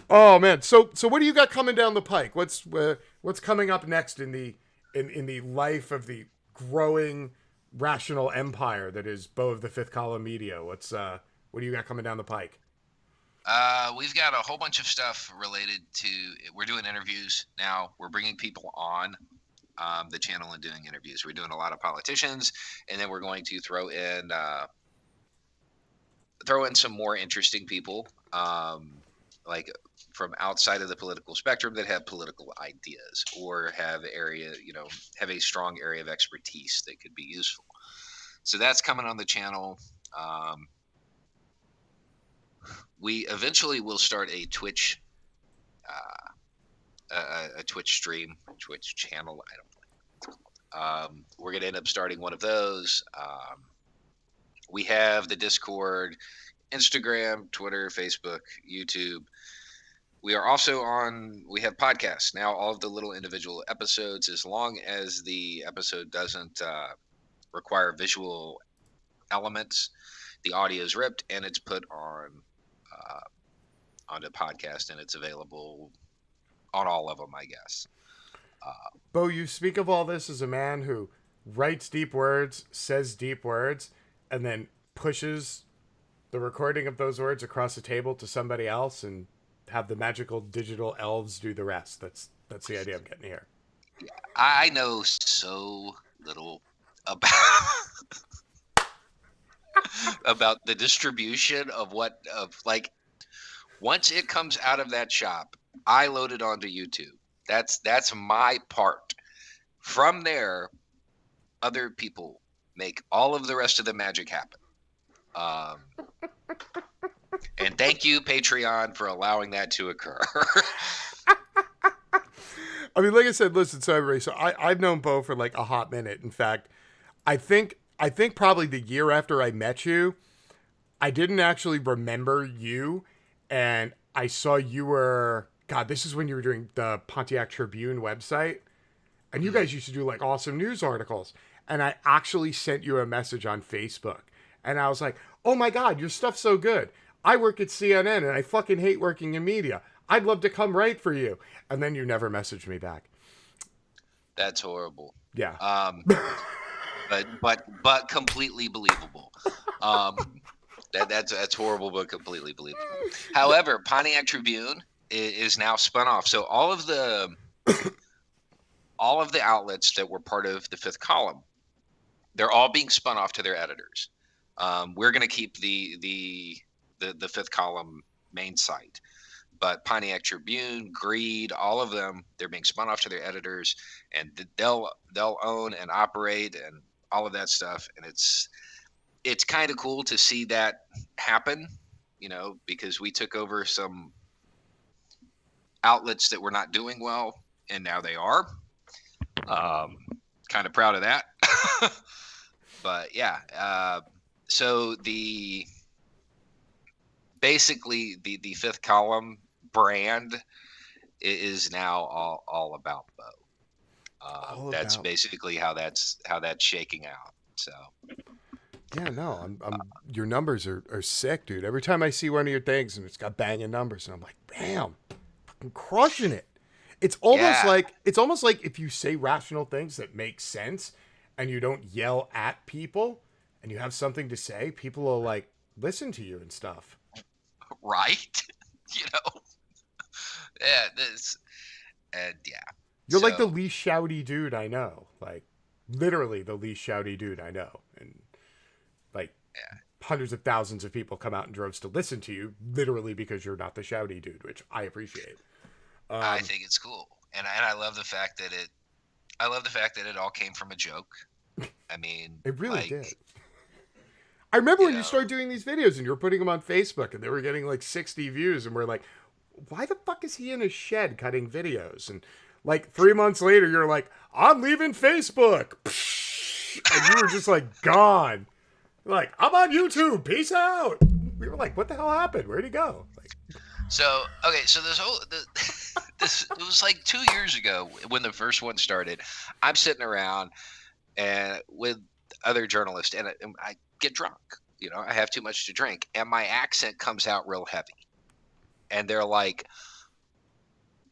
Oh man, so what do you got coming down the pike? What's coming up next in the life of the growing rational empire that is Beau of the Fifth Column Media? What do you got coming down the pike? We've got a whole bunch of stuff related to. We're doing interviews now. We're bringing people on the channel and doing interviews. We're doing a lot of politicians, and then we're going to throw in some more interesting people, like from outside of the political spectrum that have political ideas or have a strong area of expertise that could be useful. So that's coming on the channel. We eventually will start a Twitch, a Twitch stream, Twitch channel. I don't know what it's called. We're going to end up starting one of those. We have the Discord, Instagram, Twitter, Facebook, YouTube. We are also we have podcasts now, all of the little individual episodes, as long as the episode doesn't require visual elements, the audio is ripped and it's put on the podcast, and it's available on all of them, I guess. Beau, you speak of all this as a man who writes deep words, says deep words, and then pushes the recording of those words across the table to somebody else and have the magical digital elves do the rest. That's the idea I'm getting here. I know so little about about the distribution of once it comes out of that shop, I load it onto YouTube. That's my part. From there, other people make all of the rest of the magic happen. And thank you, Patreon, for allowing that to occur. I mean, like I said, listen, so everybody, I've known Beau for like a hot minute. In fact, I think probably the year after I met you, I didn't actually remember you, and I saw you were, God, this is when you were doing the Pontiac Tribune website, and you guys used to do like awesome news articles, and I actually sent you a message on Facebook, and I was like, oh my God, your stuff's so good. I work at CNN, and I fucking hate working in media. I'd love to come write for you. And then you never messaged me back. That's horrible. Yeah. But completely believable. That's horrible, but completely believable. However, Pontiac Tribune is now spun off. So all of the outlets that were part of the Fifth Column, they're all being spun off to their editors. We're going to keep the Fifth Column main site. But Pontiac Tribune, Greed, all of them, they're being spun off to their editors, and they'll own and operate and all of that stuff. And it's kind of cool to see that happen, because we took over some outlets that were not doing well, and now they are. Kind of proud of that. But yeah, so basically the Fifth Column brand is now all about Beau. All That's about. basically how that's shaking out. So Yeah, no, your numbers are sick, dude. Every time I see one of your things and it's got banging numbers, and I'm like, damn, I'm crushing it. yeah, It's almost like if you say rational things that make sense and you don't yell at people and you have something to say, people will like listen to you and stuff. right. you know, yeah, this and yeah. You're like the So least shouty dude I know. Like literally the least shouty dude I know. And like yeah, hundreds of thousands of people come out in droves to listen to you, literally because you're not the shouty dude, which I appreciate. I Um, think it's cool, and I love the fact that it all came from a joke. I mean, it really like, did. I remember you when you know, started doing these videos and you were putting them on Facebook and they were getting like 60 views, and we're like, why the fuck is he in a shed cutting videos? And like 3 months later, you're like, I'm leaving Facebook. And you were just like gone. Like, I'm on YouTube. Peace out. We were like, what the hell happened? Where'd he go? Like, so okay, so this it was like 2 years ago when the first one started. I'm sitting around and with other journalists, and I get drunk. I have too much to drink, and my accent comes out real heavy. And they're like,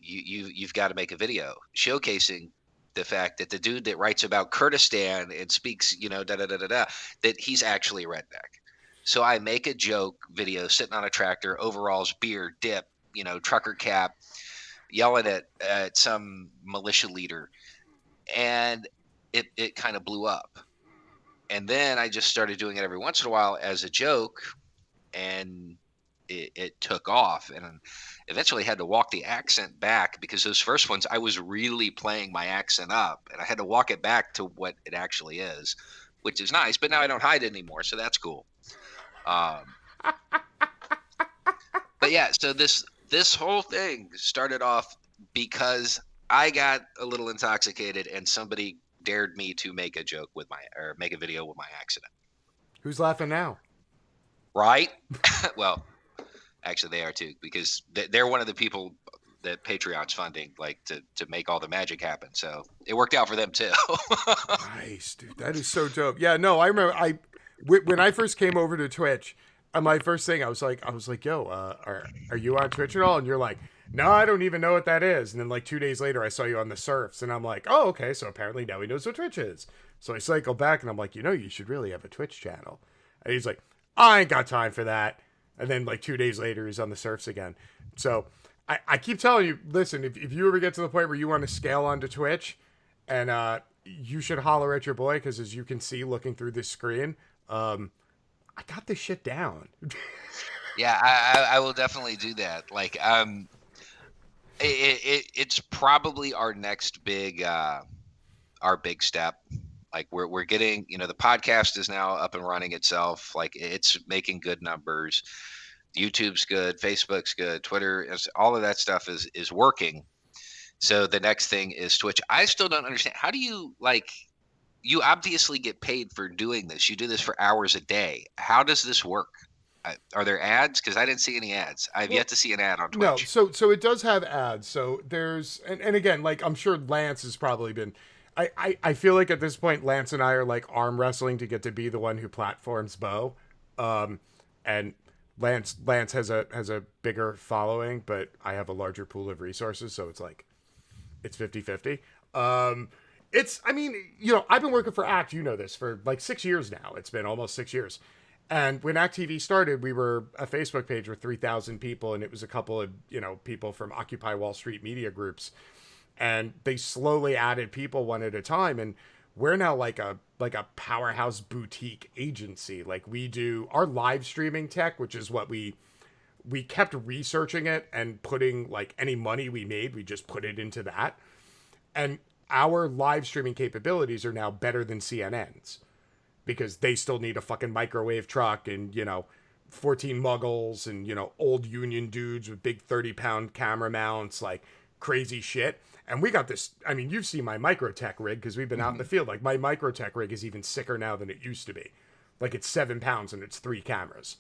you've got to make a video showcasing the fact that the dude that writes about Kurdistan and speaks, da da da da da, that he's actually a redneck. So I make a joke video sitting on a tractor, overalls, beer, dip, trucker cap, yelling at some militia leader, and it kind of blew up. And then I just started doing it every once in a while as a joke, and it took off. And eventually had to walk the accent back because those first ones I was really playing my accent up, and I had to walk it back to what it actually is, which is nice. But now I don't hide it anymore, so that's cool. Um, but yeah, so this whole thing started off because I got a little intoxicated and somebody dared me to make a joke with my or make a video with my accident. who's laughing now? Right? Well, actually, they are too because they're one of the people that Patreon's funding, like to make all the magic happen. So it worked out for them too. Nice, dude. That is so dope. Yeah, no, I remember when I first came over to Twitch, my first thing I was like, yo, are you on Twitch at all? And you're like, no, I don't even know what that is. And then like 2 days later, I saw you on the surfs, and I'm like, oh, okay, so apparently now he knows what Twitch is. So I cycle back, and I'm like, you should really have a Twitch channel. And he's like, I ain't got time for that. And then like 2 days later, he's on the surfs again. So I keep telling you, listen, if you ever get to the point where you want to scale onto Twitch, and you should holler at your boy, because as you can see looking through this screen, I got this shit down. Yeah, I will definitely do that. Like, it's probably our big step. Like we're getting, the podcast is now up and running itself. Like it's making good numbers. YouTube's good, Facebook's good, Twitter is, all of that stuff is working. So the next thing is Twitch. I still don't understand. How do you like? You obviously get paid for doing this. You do this for hours a day. How does this work? Are there ads? Because I didn't see any ads. I've Well, yet to see an ad on no, Twitch. so it does have ads. So there's and again, like I'm sure Lance has probably been. I feel like at this point Lance and I are like arm wrestling to get to be the one who platforms Beau, and Lance has a bigger following, but I have a larger pool of resources, so it's like it's 50-50. It's I mean, I've been working for Act, this, for like 6 years now. It's been almost 6 years. And when act.tv started, we were a Facebook page with 3,000 people, and it was a couple of, people from Occupy Wall Street media groups. And they slowly added people one at a time, and we're now like a powerhouse boutique agency. Like we do our live streaming tech, which is what we kept researching it and putting like any money we made, we just put it into that. And our live streaming capabilities are now better than CNN's, because they still need a fucking microwave truck and 14 muggles and old union dudes with big 30-pound camera mounts, like crazy shit. And we got this, I mean, you've seen my microtech rig because we've been out in the field. Like my microtech rig is even sicker now than it used to be. Like it's 7 pounds and it's 3 cameras.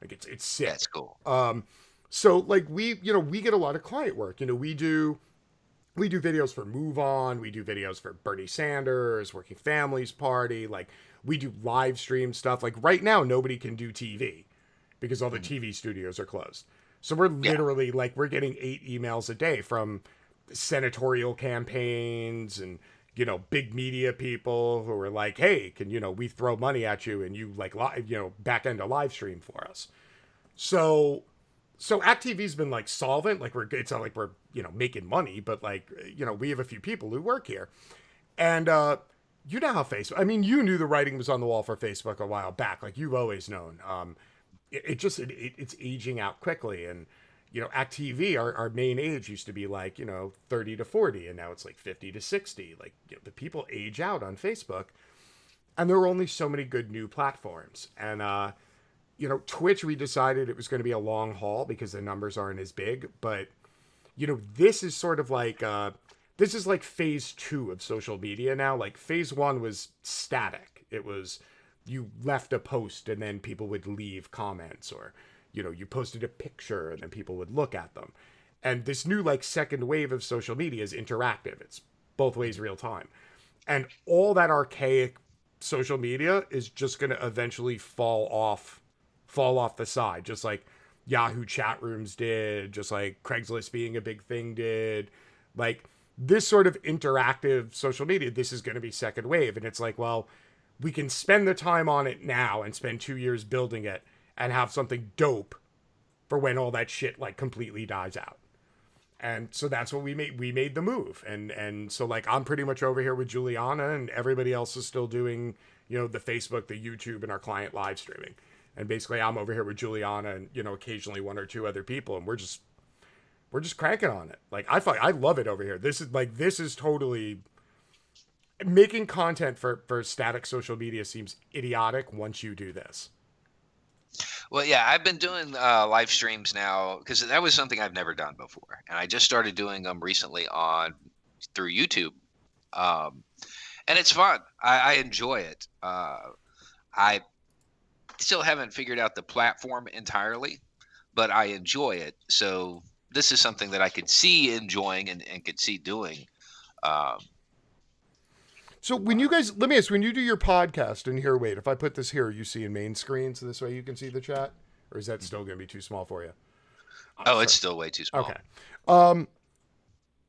Like it's sick. That's cool. So like we get a lot of client work. We do we do videos for Move On, we do videos for Bernie Sanders, Working Families Party, like we do live stream stuff. Like right now, nobody can do TV because all the Mhm. TV studios are closed. So we're Yeah. literally like we're getting 8 emails a day from senatorial campaigns and big media people who are like, hey, can we throw money at you and you like back end a live stream for us. So act.tv's been like solvent, like it's not like we're making money, but like we have a few people who work here. And you know how Facebook, I mean, you knew the writing was on the wall for Facebook a while back, like you've always known. It's aging out quickly. And act tv, our main age used to be like 30 to 40, and now it's like 50 to 60. Like the people age out on Facebook, and there are only so many good new platforms. And Twitch, we decided it was going to be a long haul because the numbers aren't as big. But this is sort of like this is like phase 2 of social media now. Like phase 1 was static. It was you left a post and then people would leave comments, or you posted a picture and then people would look at them. And this new like second wave of social media is interactive. It's both ways real time. And all that archaic social media is just going to eventually fall off the side, just like Yahoo chat rooms did, just like Craigslist being a big thing did. Like this sort of interactive social media, this is going to be second wave. And it's like, well, we can spend the time on it now and spend 2 years building it and have something dope for when all that shit like completely dies out. And so that's what we made. We made the move. And so like I'm pretty much over here with Juliana, and everybody else is still doing, the Facebook, the YouTube, and our client live streaming. And basically I'm over here with Juliana and, occasionally one or two other people, and we're just cranking on it. Like I love it over here. This is totally making content for static social media seems idiotic once you do this. Well, yeah, I've been doing live streams now because that was something I've never done before, and I just started doing them recently on through YouTube, um, and it's fun. I enjoy it. I still haven't figured out the platform entirely, but I enjoy it. So this is something that I could see enjoying and could see doing. Um, So when you guys, let me ask, when you do your podcast, and here, wait, if I put this here, you see in main screen, so this way you can see the chat, or is that still going to be too small for you? oh, Sorry. it's still way too small. Okay. All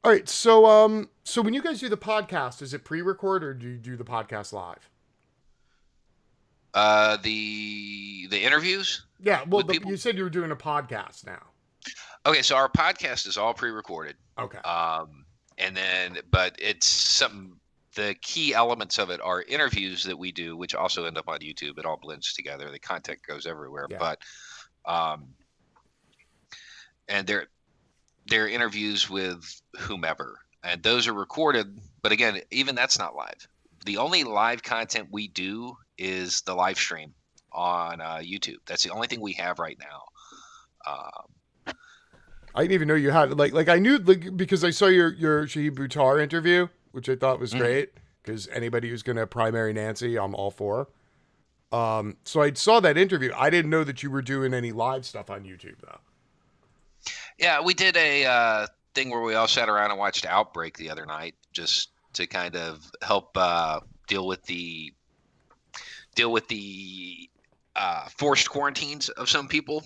right. So when you guys do the podcast, is it pre-record or do you do the podcast live? The interviews Yeah. Well, with people. you said you were doing a podcast now. Okay, so our podcast is all pre-recorded. Okay. And then, but it's something. The key elements of it are interviews that we do, which also end up on YouTube. It all blends together. The content goes everywhere, Yeah. but and they're interviews with whomever, and those are recorded. But again, even that's not live. The only live content we do is the live stream on YouTube. That's the only thing we have right now. I didn't even know you had like I knew because I saw your Shahid Buttar interview, which I thought was great. Because anybody who's going to primary Nancy, I'm all for. So I saw that interview. I didn't know that you were doing any live stuff on YouTube though. Yeah, we did a thing where we all sat around and watched Outbreak the other night, just to kind of help deal with the forced quarantines of some people.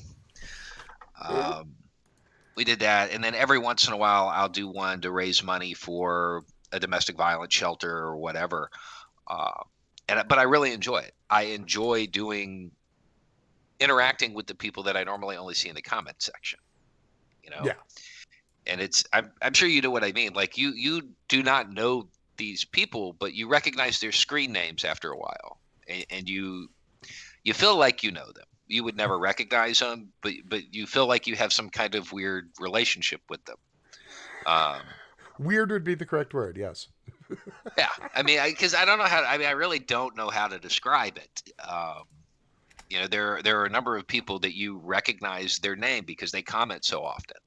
We did that, and then every once in a while, I'll do one to raise money for a domestic violence shelter or whatever. But I really enjoy it. I enjoy interacting with the people that I normally only see in the comment section. Yeah. And I'm sure you know what I mean. Like you do not know these people, but you recognize their screen names after a while, and you feel like you know them. You would never recognize them, but you feel like you have some kind of weird relationship with them. Weird would be the correct word. Yes. Yeah, I mean, because I don't know how. I really don't know how to describe it. There are a number of people that you recognize their name because they comment so often,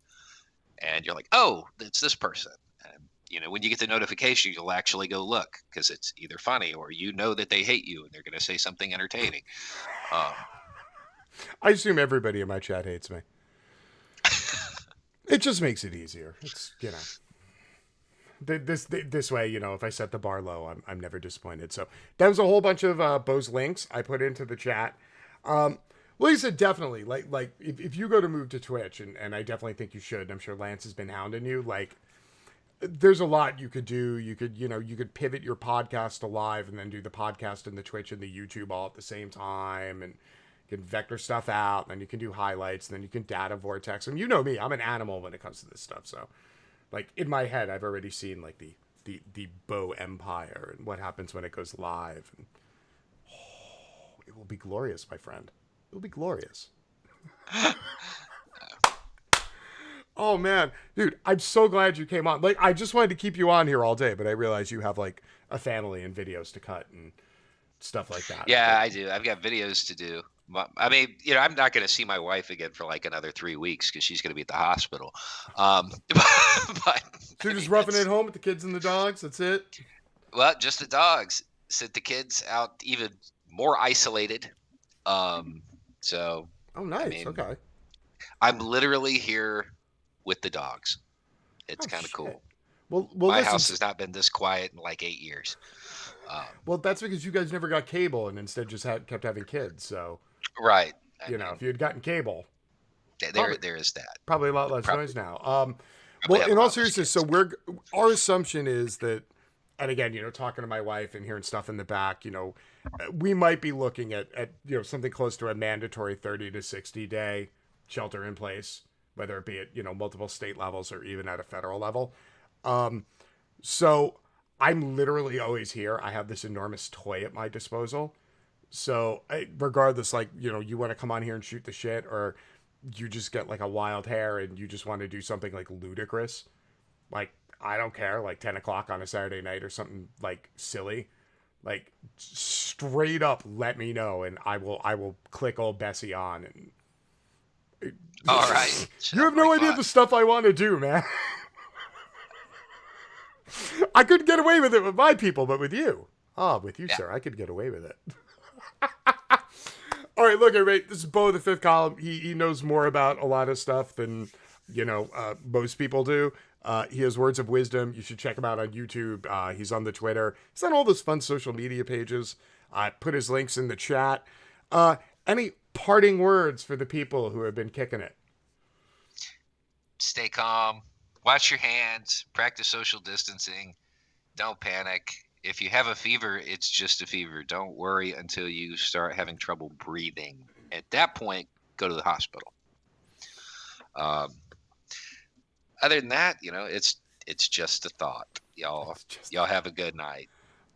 and you're like, oh, it's this person. And when you get the notification, you'll actually go look because it's either funny or that they hate you and they're going to say something entertaining. I assume everybody in my chat hates me. It just makes it easier. It's this way, you know, if I set the bar low, I'm never disappointed. So that was a whole bunch of Beau's links I put into the chat. Like I said, definitely, like if you go to move to Twitch, and I definitely think you should. I'm sure Lance has been hounding you. Like, there's a lot you could do. You could pivot your podcast to live and then do the podcast and the Twitch and the YouTube all at the same time, and you can vector stuff out, and then you can do highlights, and then you can data vortex. And you know me, I'm an animal when it comes to this stuff. So, like, in my head, I've already seen like the Beau empire and what happens when it goes live. And it will be glorious, my friend. It will be glorious. Oh man, dude, I'm so glad you came on. Like, I just wanted to keep you on here all day, but I realize you have like a family and videos to cut and stuff like that. Yeah, I do. I've got videos to do. I mean, you know, I'm not going to see my wife again for like another 3 weeks because she's going to be at the hospital. But so you're just roughing it home with the kids and the dogs. That's it. Well, just the dogs. Sent the kids out even more isolated. So. Oh, nice. I mean, okay. I'm literally here with the dogs. It's kind of cool. Well, my house has not been this quiet in like 8 years. Well, that's because you guys never got cable and instead just kept having kids. So, right. You know, if you had gotten cable, there is that. Probably a lot less noise now. Well, in all seriousness, so our assumption is that, and again, you know, talking to my wife and hearing stuff in the back, you know, we might be looking at you know, something close to a mandatory 30 to 60 day shelter in place, whether it be at, you know, multiple state levels or even at a federal level. So I'm literally always here. I have this enormous toy at my disposal. So regardless, like, you know, you want to come on here and shoot the shit, or you just get like a wild hair and you just want to do something like ludicrous, like, I don't care, like 10 o'clock on a Saturday night or something like silly, like straight up let me know and I will click old Bessie on. And all right. You have no idea the stuff I want to do, man. I couldn't get away with it with my people, but with you, with you, sir, I could get away with it. All right, look, everybody, this is Beau of the Fifth Column. He knows more about a lot of stuff than, you know, most people do. He has words of wisdom. You should check him out on YouTube. He's on the Twitter. He's on all those fun social media pages. I put his links in the chat. Any parting words for the people who have been kicking it? Stay calm. Wash your hands. Practice social distancing. Don't panic. If you have a fever, it's just a fever. Don't worry until you start having trouble breathing. At that point, go to the hospital. Other than that, you know, it's just a thought. Y'all have a good night.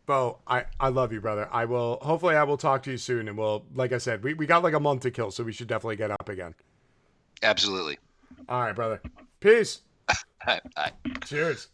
Beau, I love you, brother. Hopefully I will talk to you soon, and we'll, like I said, we got like a month to kill, so we should definitely get up again. Absolutely. All right, brother. Peace. Bye. Cheers.